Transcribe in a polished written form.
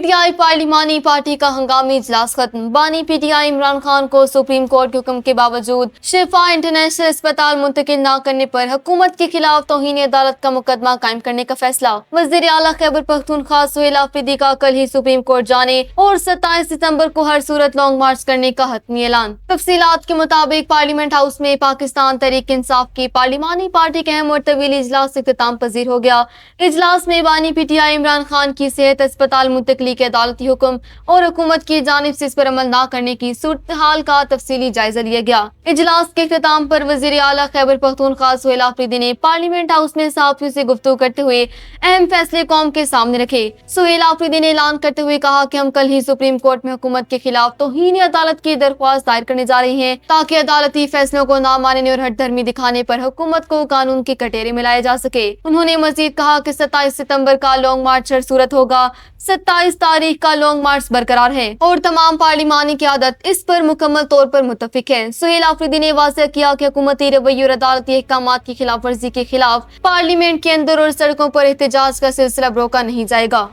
T I پارلیمانی party کا ہنگامی اجلاس ختم۔ بانی P T I Imran Khan کو سپریم کورٹ کے حکم کے باوجود شفا انٹرنیشنل اسپتال منتقل نہ کرنے پر حکومت کے خلاف توہین عدالت کا مقدمہ قائم کرنے کا فیصلہ۔ وزیر اعلیٰ خیبر پختونخوا سہیل آفریدی کا کل ہی سپریم کورٹ جانے اور 27 ستمبر کو ہر صورت لانگ مارچ کرنے کا حتمی اعلان۔ تفصیلات کے مطابق پارلیمنٹ ہاؤس میں پاکستان تحریک انصاف کی پارلیمانی پارٹی کا اہم اور طویل اجلاس اختتام پذیر ہو گیا۔ اجلاس میں بانی P T I Imran Khan کی صحت اسپتال منتقلی کے عدالتی حکم اور حکومت کی جانب سے اس پر عمل نہ کرنے کی صورتحال کا تفصیلی جائزہ لیا گیا۔ اجلاس کے اختتام پر وزیر اعلیٰ خیبر پختونخوا سہیل آفریدی نے پارلیمنٹ ہاؤس میں صحافیوں سے گفتگو کرتے ہوئے اہم فیصلے قوم کے سامنے رکھے۔ سہیل آفریدی نے اعلان کرتے ہوئے کہا کہ ہم کل ہی سپریم کورٹ میں حکومت کے خلاف توہین عدالت کی درخواست دائر کرنے جا رہے ہیں تاکہ عدالتی فیصلوں کو نہ ماننے اور ہٹ دھرمی دکھانے پر حکومت کو قانون کے کٹہرے میں لایا جا سکے۔ انہوں نے مزید کہا کہ 27 ستمبر کا لانگ مارچ ہر صورت ہوگا۔ 27 تاریخ کا لانگ مارچ برقرار ہے اور تمام پارلیمانی قیادت اس پر مکمل طور پر متفق ہے۔ سہیل آفریدی نے واضح کیا کہ حکومتی رویے اور عدالتی احکامات کی خلاف ورزی کے خلاف پارلیمنٹ کے اندر اور سڑکوں پر احتجاج کا سلسلہ روکا نہیں جائے گا۔